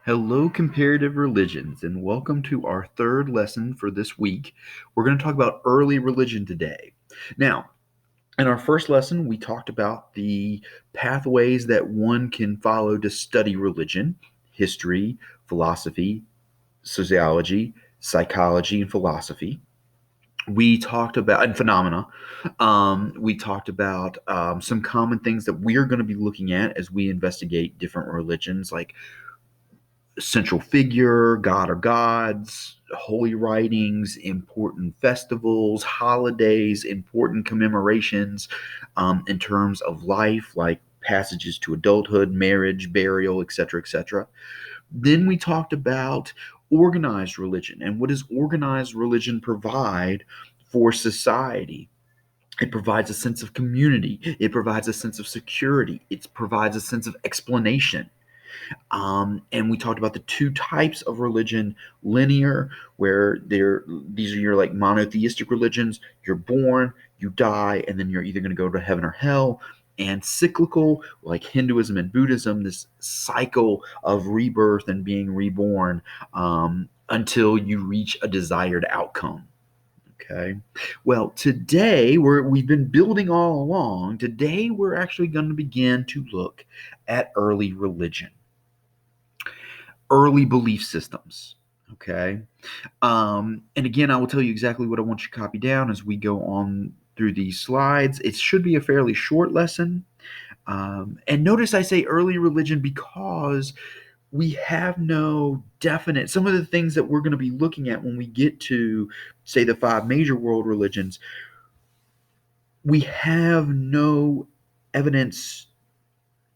Hello, comparative religions, and welcome to our third lesson for this week. We're going to talk about early religion today. Now, in our first lesson, we talked about the pathways that one can follow to study religion: history, philosophy, sociology, psychology, and philosophy. We talked about and phenomena. We talked about some common things that we're going to be looking at as we investigate different religions, like central figure, god or gods, holy writings, important festivals, holidays, important commemorations in terms of life, like passages to adulthood, marriage, burial, etc., etc. Then we talked about organized religion and what does organized religion provide for society. It provides a sense of community. It provides a sense of security. It provides a sense of explanation. And we talked about the two types of religion: linear, where these are your like monotheistic religions. You're born, you die, and then you're either going to go to heaven or hell. And cyclical, like Hinduism and Buddhism, this cycle of rebirth and being reborn until you reach a desired outcome. Okay. Well, today we've been building all along. Today we're actually going to begin to look at early religion, early belief systems. Okay. And again, I will tell you exactly what I want you to copy down as we go on through these slides. It should be a fairly short lesson. And notice I say early religion because we have no definite, some of the things that we're going to be looking at when we get to, say, the five major world religions, we have no evidence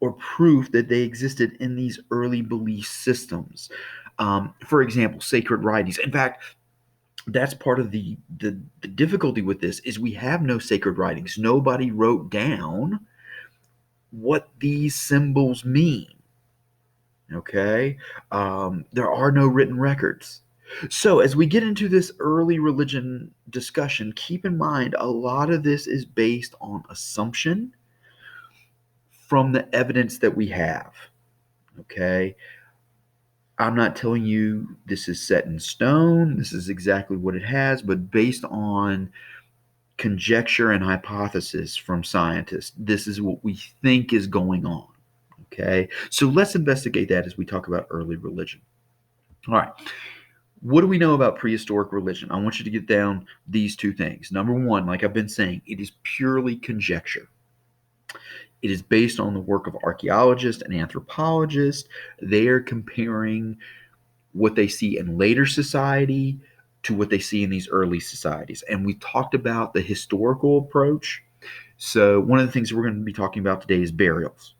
or proof that they existed in these early belief systems. For example, sacred writings. In fact, that's part of the difficulty with this is we have no sacred writings. Nobody wrote down what these symbols mean. Okay, there are no written records. So as we get into this early religion discussion, keep in mind a lot of this is based on assumption from the evidence that we have. Okay, I'm not telling you this is set in stone, this is exactly what it has, but based on conjecture and hypothesis from scientists, this is what we think is going on. Okay, so let's investigate that as we talk about early religion. All right, what do we know about prehistoric religion? I want you to get down these two things. Number one, like I've been saying, it is purely conjecture. It is based on the work of archaeologists and anthropologists. They are comparing what they see in later society to what they see in these early societies. And we talked about the historical approach. So, one of the things we're going to be talking about today is burials.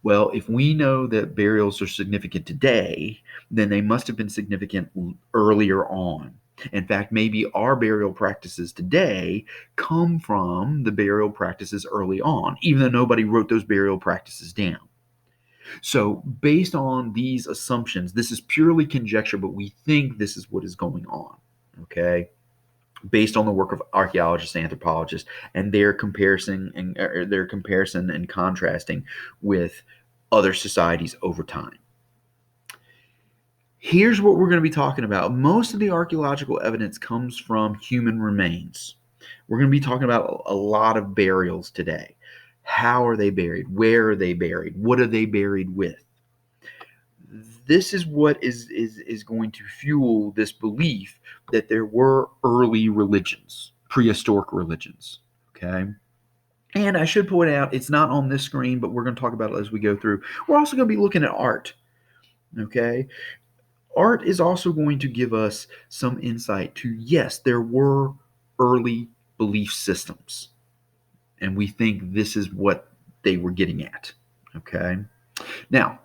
Well, if we know that burials are significant today, then they must have been significant earlier on. In fact, maybe our burial practices today come from the burial practices early on, even though nobody wrote those burial practices down. So, based on these assumptions, this is purely conjecture, but we think this is what is going on. Okay, based on the work of archaeologists and anthropologists and their comparison and contrasting with other societies over time. Here's what we're going to be talking about. Most of the archaeological evidence comes from human remains. We're going to be talking about a lot of burials today. How are they buried? Where are they buried? What are they buried with? This is what is going to fuel this belief that there were early religions, prehistoric religions. Okay. And I should point out, it's not on this screen, but we're going to talk about it as we go through. We're also going to be looking at art. Okay. Art is also going to give us some insight to, yes, there were early belief systems. And we think this is what they were getting at. Okay. Now,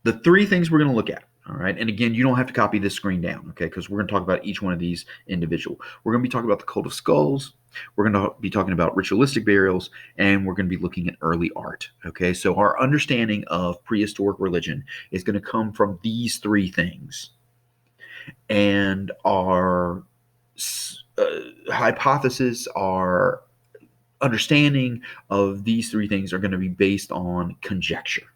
the three things we're going to look at. All right. And again, you don't have to copy this screen down, okay, because we're going to talk about each one of these individual. We're going to be talking about the cult of skulls. We're going to be talking about ritualistic burials, and we're going to be looking at early art. Okay. So our understanding of prehistoric religion is going to come from these three things. And our hypothesis, our understanding of these three things are going to be based on conjecture.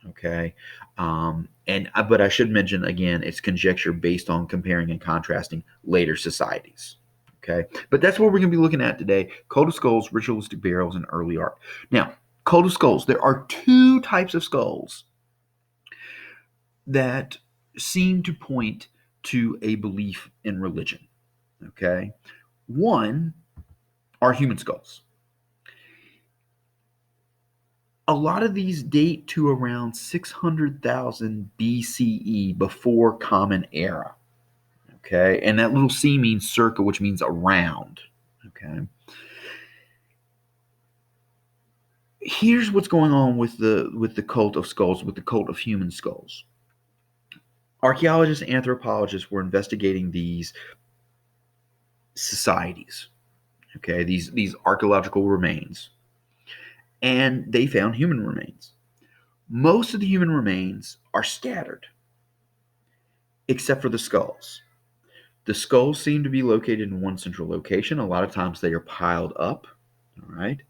Okay. But I should mention again, it's conjecture based on comparing and contrasting later societies. Okay. But that's what we're going to be looking at today: Cult of Skulls, ritualistic burials, and early art. Now, Cult of Skulls, there are two types of skulls that seem to point to a belief in religion. Okay. One are human skulls. A lot of these date to around 600,000 BCE, before Common Era. Okay, and that little c means circa, which means around. Okay, here's what's going on with the cult of skulls, with the cult of human skulls. Archaeologists and anthropologists were investigating these societies, okay, these archaeological remains, and they found human remains. Most of the human remains are scattered, except for the skulls. The skulls seem to be located in one central location. A lot of times they are piled up. All right.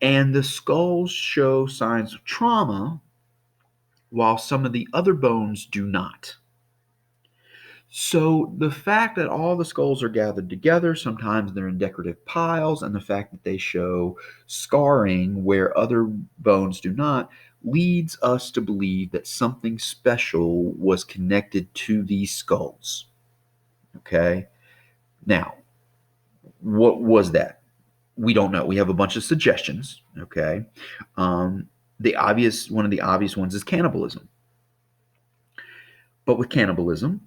And the skulls show signs of trauma, while some of the other bones do not. So the fact that all the skulls are gathered together, sometimes they're in decorative piles, and the fact that they show scarring where other bones do not, leads us to believe that something special was connected to these skulls. Okay. Now, what was that? We don't know. We have a bunch of suggestions. Okay. One of the obvious ones is cannibalism. But with cannibalism,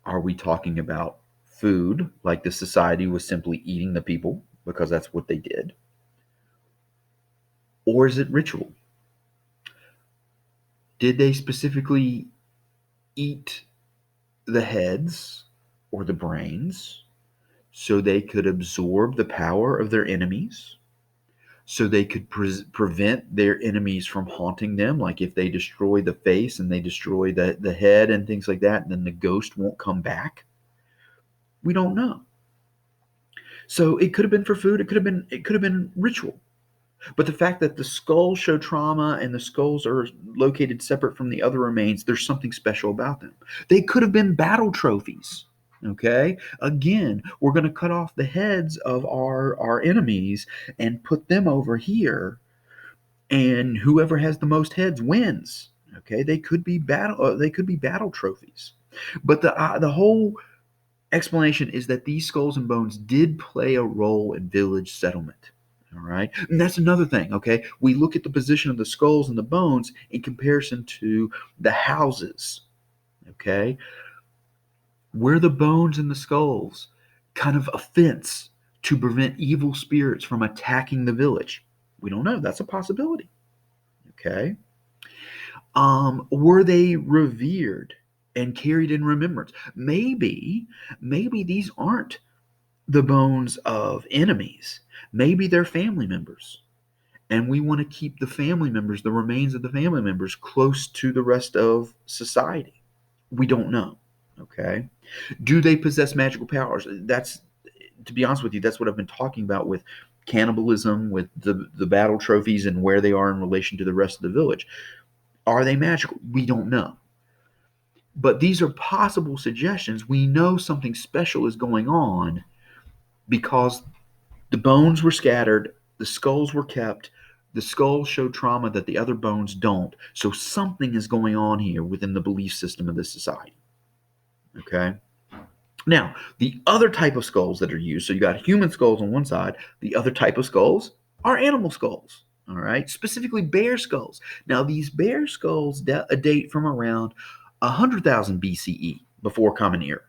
are we talking about food, like the society was simply eating the people because that's what they did? Or is it ritual? Did they specifically eat the heads or the brains so they could absorb the power of their enemies? So they could prevent their enemies from haunting them? Like if they destroy the face and they destroy the head and things like that, then the ghost won't come back? We don't know. So it could have been for food. It could have been ritual. But the fact that the skulls show trauma and the skulls are located separate from the other remains, there's something special about them. They could have been battle trophies. Okay. Again, we're going to cut off the heads of our enemies and put them over here, and whoever has the most heads wins. Okay. They could be battle trophies. But the whole explanation is that these skulls and bones did play a role in village settlement. All right. And that's another thing. Okay. We look at the position of the skulls and the bones in comparison to the houses. Okay. Where the bones and the skulls kind of a fence to prevent evil spirits from attacking the village? We don't know. That's a possibility. Okay. Were they revered and carried in remembrance? Maybe these aren't the bones of enemies. Maybe they're family members. And we want to keep the family members, the remains of the family members, close to the rest of society. We don't know. Okay. Do they possess magical powers? That's, to be honest with you, that's what I've been talking about with cannibalism, with the battle trophies, and where they are in relation to the rest of the village. Are they magical? We don't know. But these are possible suggestions. We know something special is going on because the bones were scattered, the skulls were kept, the skulls show trauma that the other bones don't. So something is going on here within the belief system of this society. Okay? Now, the other type of skulls that are used, so you got human skulls on one side, the other type of skulls are animal skulls. All right, specifically bear skulls. Now, these bear skulls date from around 100,000 BCE, before Common Era.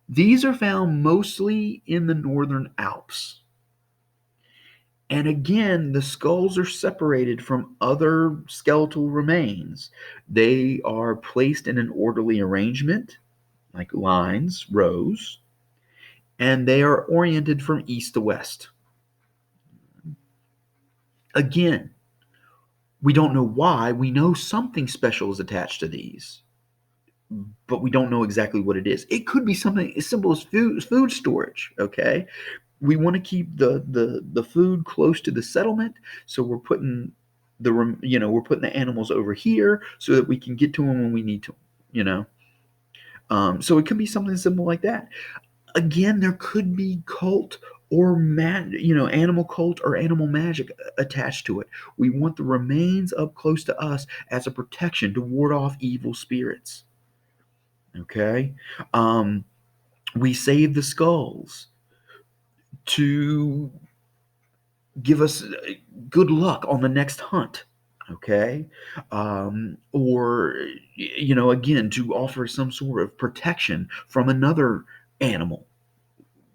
These are found mostly in the northern Alps. And again, the skulls are separated from other skeletal remains. They are placed in an orderly arrangement, like lines, rows, and they are oriented from east to west. Again, we don't know why. We know something special is attached to these, but we don't know exactly what it is. It could be something as simple as food storage. Okay, we want to keep the food close to the settlement, so we're putting we're putting the animals over here so that we can get to them when we need to, you know. So it could be something simple like that. Again, there could be cult or animal cult or animal magic attached to it. We want the remains up close to us as a protection to ward off evil spirits. Okay, um, we save the skulls to give us good luck on the next hunt. Okay, or again, to offer some sort of protection from another animal.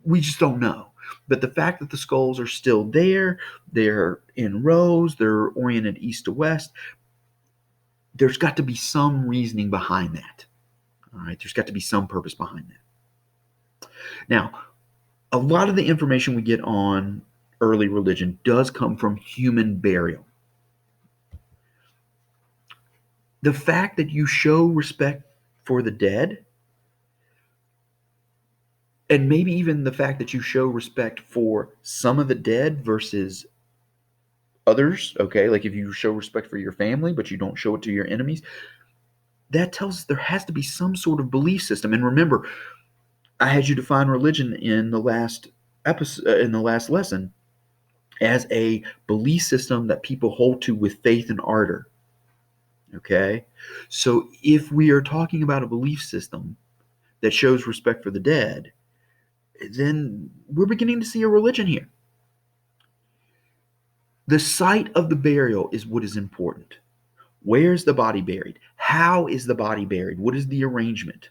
We just don't know. But the fact that the skulls are still there, they're in rows, they're oriented east to west, there's got to be some reasoning behind that. All right, there's got to be some purpose behind that. Now, a lot of the information we get on early religion does come from human burial. The fact that you show respect for the dead, and maybe even the fact that you show respect for some of the dead versus others, okay, like if you show respect for your family but you don't show it to your enemies, that tells us there has to be some sort of belief system. And remember, I had you define religion in the last episode, in the last lesson, as a belief system that people hold to with faith and ardor. Okay, so if we are talking about a belief system that shows respect for the dead, then we're beginning to see a religion here. The site of the burial is what is important. Where's the body buried? How is the body buried? What is the arrangement?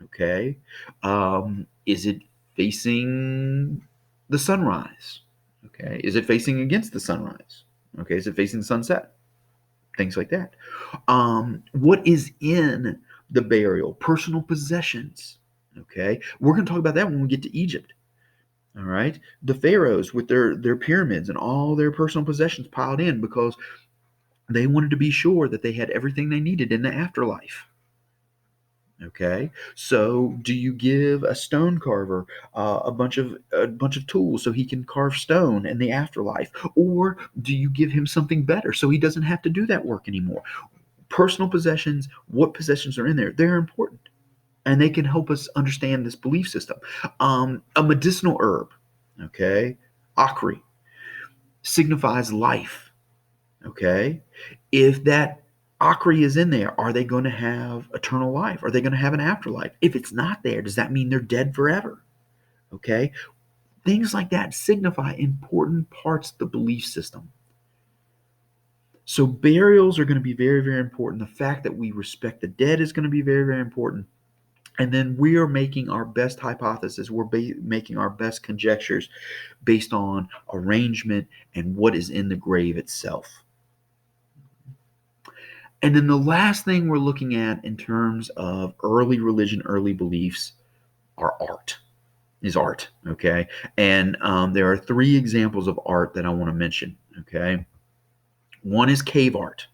Okay. Is it facing the sunrise? Okay. Is it facing against the sunrise? Okay. Is it facing the sunset? Things like that. What is in the burial? Personal possessions. Okay. We're going to talk about that when we get to Egypt. All right. The pharaohs with their pyramids and all their personal possessions piled in because they wanted to be sure that they had everything they needed in the afterlife. Okay, so do you give a stone carver a bunch of tools so he can carve stone in the afterlife, or do you give him something better so he doesn't have to do that work anymore? Personal possessions, what possessions are in there? They're important, and they can help us understand this belief system. A medicinal herb, okay, akri, signifies life. Okay, if that akri is in there, are they going to have eternal life? Are they going to have an afterlife? If it's not there, does that mean they're dead forever? Okay, things like that signify important parts of the belief system. So burials are going to be very, very important. The fact that we respect the dead is going to be very, very important. And then we are making our best hypothesis. We're making our best conjectures based on arrangement and what is in the grave itself. And then the last thing we're looking at in terms of early religion, early beliefs, are art. Is art, okay? And there are three examples of art that I want to mention, okay? One is cave art.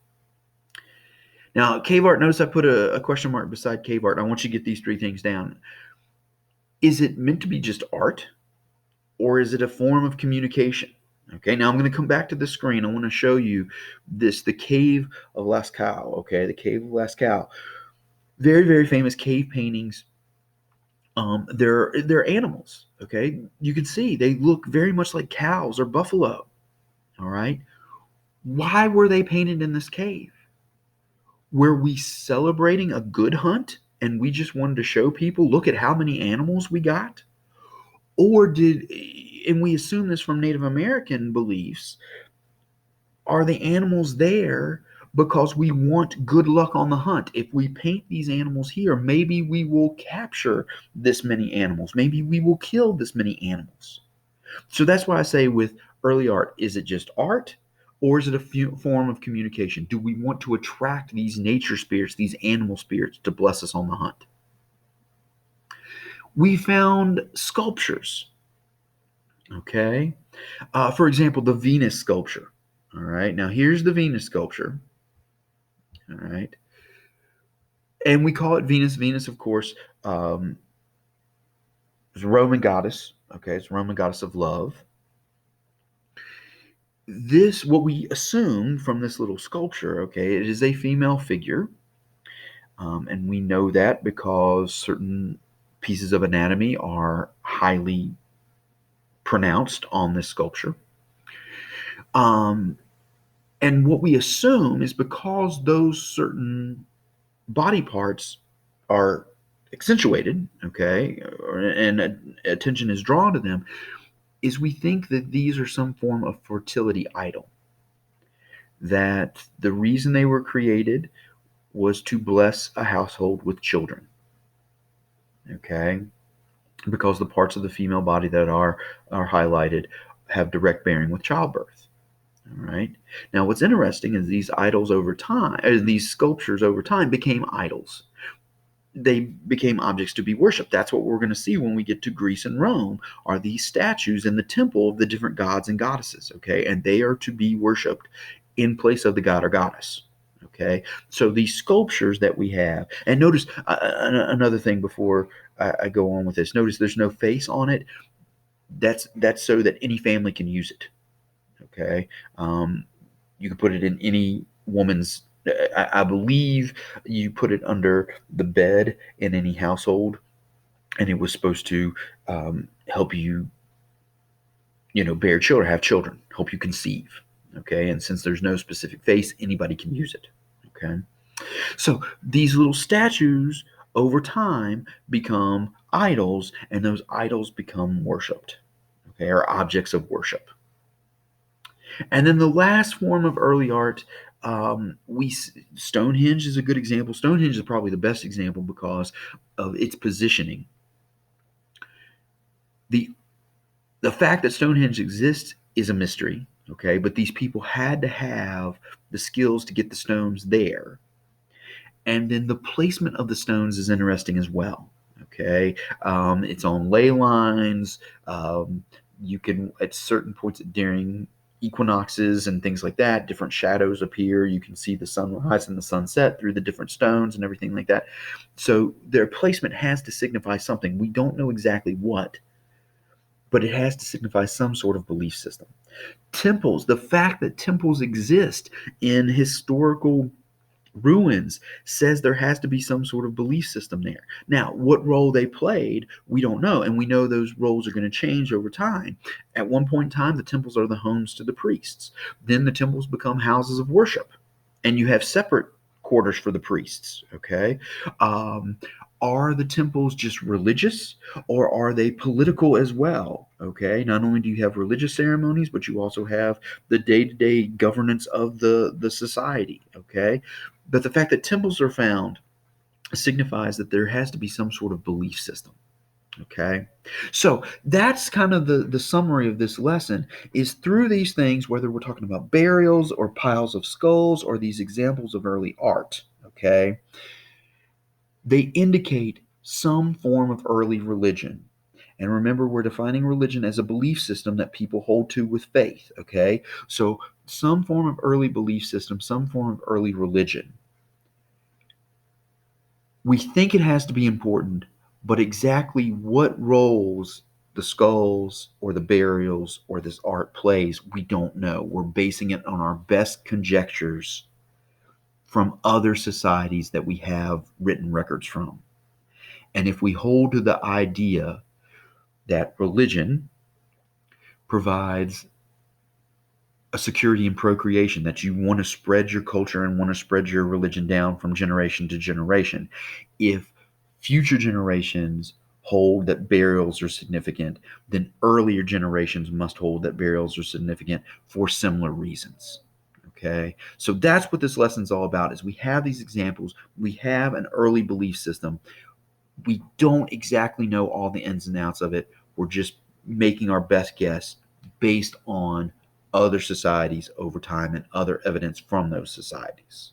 Now, cave art, notice I put a question mark beside cave art. I want you to get these three things down. Is it meant to be just art, or is it a form of communication? Okay, now I'm going to come back to the screen. I want to show you the cave of Lascaux, okay? The cave of Lascaux. Very, very famous cave paintings. They're animals. Okay, you can see they look very much like cows or buffalo. All right, why were they painted in this cave? Were we celebrating a good hunt and we just wanted to show people, look at how many animals we got? Or and we assume this from Native American beliefs, are the animals there because we want good luck on the hunt? If we paint these animals here, maybe we will capture this many animals. Maybe we will kill this many animals. So that's why I say with early art, is it just art or is it a form of communication? Do we want to attract these nature spirits, these animal spirits to bless us on the hunt? We found sculptures. Okay. For example, the Venus sculpture. All right. Now here's the Venus sculpture. All right. And we call it Venus. Venus, of course, is a Roman goddess. Okay. It's a Roman goddess of love. what we assume from this little sculpture, okay, it is a female figure. And we know that because certain pieces of anatomy are highly pronounced on this sculpture. Um, and what we assume is because those certain body parts are accentuated, okay, and attention is drawn to them, is we think that these are some form of fertility idol. That the reason they were created was to bless a household with children, okay, because the parts of the female body that are highlighted have direct bearing with childbirth. All right. Now, what's interesting is these idols over time, these sculptures over time became idols. They became objects to be worshipped. That's what we're going to see when we get to Greece and Rome, are these statues in the temple of the different gods and goddesses, okay? And they are to be worshipped in place of the god or goddess, okay? So these sculptures that we have, and notice another thing before I go on with this, notice there's no face on it. That's so that any family can use it, okay? You can put it in any woman's. I believe you put it under the bed in any household, and it was supposed to help you, bear children, have children, help you conceive. Okay, and since there's no specific face, anybody can use it. Okay, so these little statues over time become idols, and those idols become worshipped. Okay, or objects of worship. And then the last form of early art, we Stonehenge is a good example. Stonehenge is probably the best example because of its positioning. the The fact that Stonehenge exists is a mystery, okay? But these people had to have the skills to get the stones there. And then the placement of the stones is interesting as well, okay? It's on ley lines. You can, at certain points during equinoxes and things like that, different shadows appear. You can see the sunrise and the sunset through the different stones and everything like that. So their placement has to signify something. We don't know exactly what, but it has to signify some sort of belief system. Temples, the fact that temples exist in historical ruins says there has to be some sort of belief system there. Now, what role they played, we don't know, and we know those roles are going to change over time. At one point in time, the temples are the homes to the priests. Then the temples become houses of worship, and you have separate quarters for the priests. Okay, um, are the temples just religious, or are they political as well? Okay, not only do you have religious ceremonies, but you also have the day-to-day governance of the society. Okay, but the fact that temples are found signifies that there has to be some sort of belief system. Okay. So that's kind of the summary of this lesson, is through these things, whether we're talking about burials or piles of skulls or these examples of early art, okay, they indicate some form of early religion. And remember, we're defining religion as a belief system that people hold to with faith, okay? So some form of early belief system, some form of early religion. We think it has to be important, but exactly what roles the skulls or the burials or this art plays, we don't know. We're basing it on our best conjectures from other societies that we have written records from. And if we hold to the idea that religion provides a security in procreation, that you want to spread your culture and want to spread your religion down from generation to generation, if future generations hold that burials are significant, then earlier generations must hold that burials are significant for similar reasons. Okay, so that's what this lesson's all about. Is we have these examples, we have an early belief system. We don't exactly know all the ins and outs of it. We're just making our best guess based on other societies over time and other evidence from those societies.